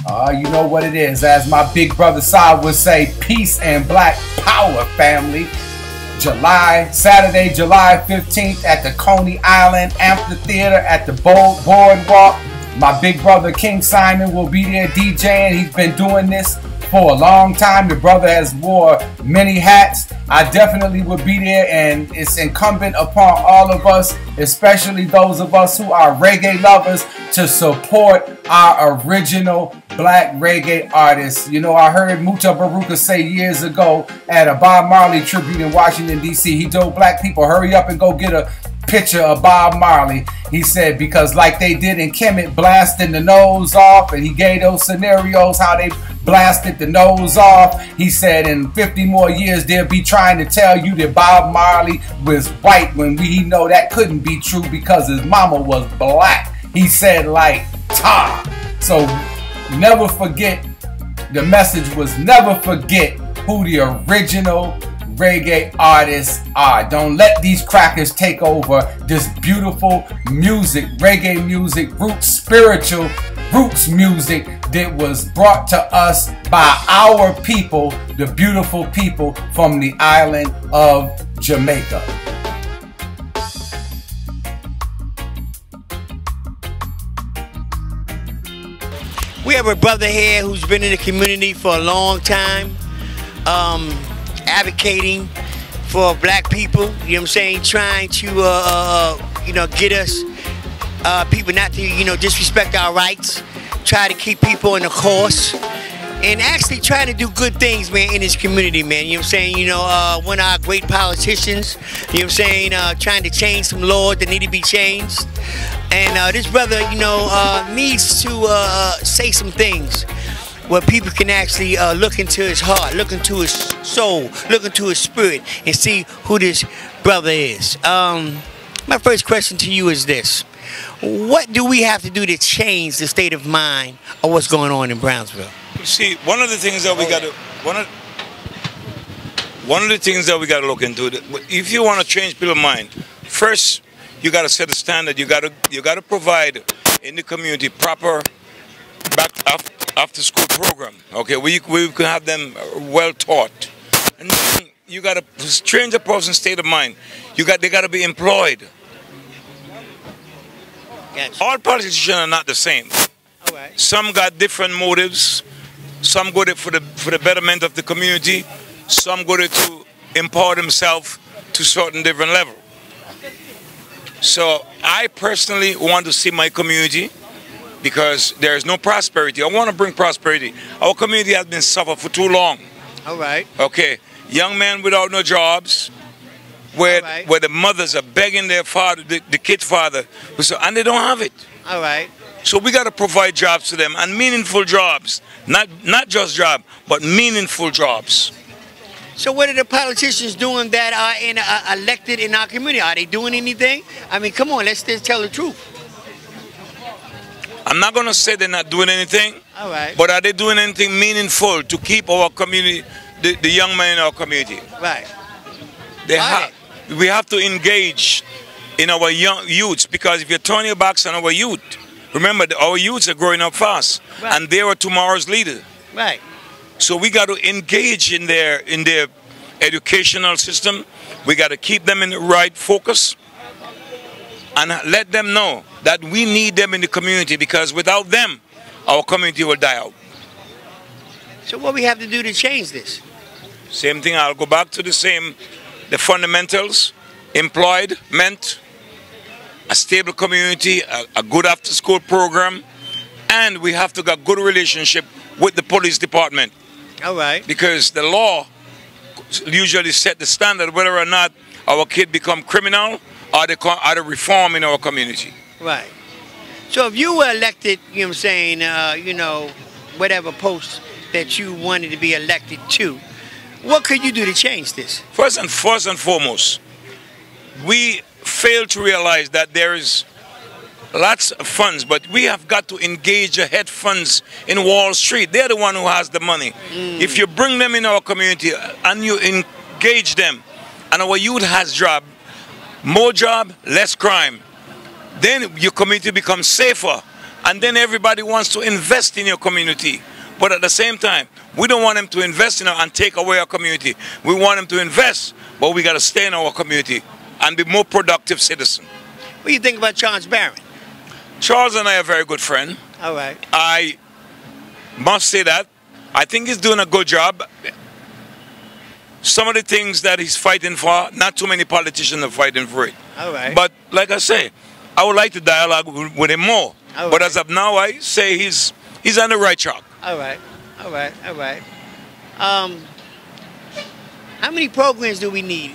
You know what it is. As my big brother Saad would say, peace and black power, family. Saturday, July 15th at the Coney Island Amphitheater at the Boardwalk. My big brother King Simon will be there DJing. He's been doing this for a long time. The brother has wore many hats. I definitely would be there, and it's incumbent upon all of us, especially those of us who are reggae lovers, to support our original black reggae artists. You know, I heard Muta Baruka say years ago at a Bob Marley tribute in Washington, D.C., he told black people, hurry up and go get a picture of Bob Marley. He said, because like they did in Kemet, blasting the nose off, and he gave those scenarios how they blasted the nose off. He said in 50 more years they'll be trying to tell you that Bob Marley was white when we know that couldn't be true because his mama was black. He said like tar. So never forget, the message was never forget who the original reggae artists are. Don't let these crackers take over this beautiful music, reggae music, spiritual roots music that was brought to us by our people, the beautiful people from the island of Jamaica. We have a brother here who's been in the community for a long time, advocating for black people, you know what I'm saying, trying to, you know, get us people not to, you know, disrespect our rights, try to keep people in the course, and actually trying to do good things, man, in this community, man, you know what I'm saying, you know, one of our great politicians, you know what I'm saying, trying to change some laws that need to be changed, and this brother, you know, needs to say some things where people can actually look into his heart, look into his soul, look into his spirit, and see who this brother is. My first question to you is this. What do we have to do to change the state of mind of what's going on in Brownsville? You see, one of the things that we got to look into, if you want to change people's mind, first you got to set a standard. You got to provide in the community proper after school program. Okay, we can have them well taught, and then you got to change a person's state of mind. They got to be employed. Gotcha. All politicians are not the same. All right. Some got different motives. Some go there for the betterment of the community. Some go there to empower themselves to a certain different level. So I personally want to see my community, because there is no prosperity. I want to bring prosperity. Our community has been suffering for too long. All right. Okay, young men without no jobs, where the mothers are begging their father, the kid's father, and they don't have it. All right. So we got to provide jobs to them, and meaningful jobs, not just jobs, but meaningful jobs. So what are the politicians doing that are elected in our community? Are they doing anything? I mean, come on, let's just tell the truth. I'm not going to say they're not doing anything. All right. But are they doing anything meaningful to keep our community, the young men in our community? Right. We have to engage in our young youths, because if you turn your backs on our youth, remember our youths are growing up fast, right, and they are tomorrow's leader. Right. So we got to engage in their educational system. We got to keep them in the right focus and let them know that we need them in the community, because without them, our community will die out. So what we have to do to change this? Same thing, I'll go back to the fundamentals, employment, a stable community, a good after-school program, and we have to get a good relationship with the police department. All right. Because the law usually set the standard whether or not our kid become criminal or they reform in our community. Right. So if you were elected, you know what I'm saying, you know, whatever post that you wanted to be elected to, what could you do to change this? First and foremost, we fail to realize that there is lots of funds, but we have got to engage the head funds in Wall Street. They're the one who has the money. If you bring them in our community and you engage them, and our youth has job, more job, less crime, then your community becomes safer And then everybody wants to invest in your community. But at the same time, we don't want them to invest in and take away our community. We want them to invest, but we got to stay in our community and be more productive citizens. What do you think about Charles Barron? Charles and I are very good friends. All right. I must say that. I think he's doing a good job. Some of the things that he's fighting for, not too many politicians are fighting for it. All right. But like I say, I would like to dialogue with him more. All but right. as of now, I say he's on the right track. All right. All right. All right. How many programs do we need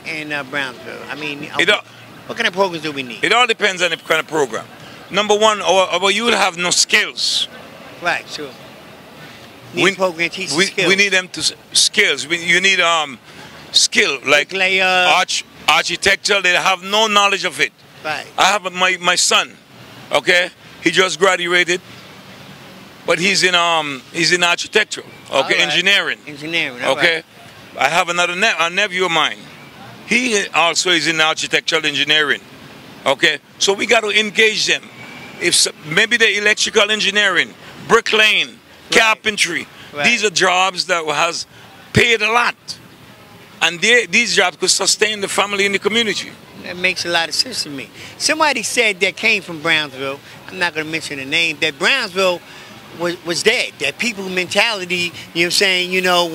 in Brownsville? I mean, what kind of programs do we need? It all depends on the kind of program. Number one, our youth have no skills. Right, sure. Need a program to teach skills. We need them to skills. You need skill like architecture. They have no knowledge of it. Right. I have my son. Okay, he just graduated, but he's in architecture. Okay, right. Engineering. Engineering. Okay, Right. I have another a nephew of mine. He also is in architectural engineering. Okay, so we got to engage them. If maybe the electrical engineering, bricklaying, carpentry. Right. These are jobs that has paid a lot, and these jobs could sustain the family and the community. That makes a lot of sense to me. Somebody said that came from Brownsville. I'm not going to mention the name. That Brownsville was dead. That people mentality, you know what I'm saying, you know,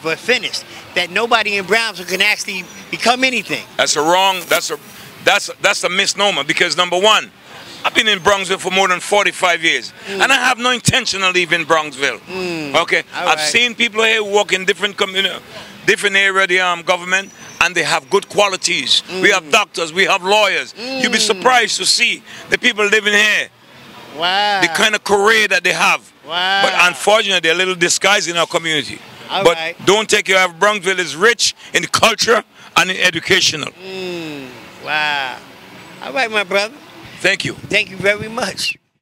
were finished. That nobody in Brownsville can actually become anything. That's that's a misnomer, because number one, I've been in Brownsville for more than 45 years, and I have no intention of leaving Brownsville. Okay, I've seen people here who work in different area of the government, and they have good qualities. We have doctors, we have lawyers. You'll be surprised to see the people living here. Wow. The kind of career that they have. Wow. But unfortunately, they're a little disguised in our community. But don't take your Brownsville is rich in culture and in educational. Wow. All right, my brother. Thank you. Thank you very much.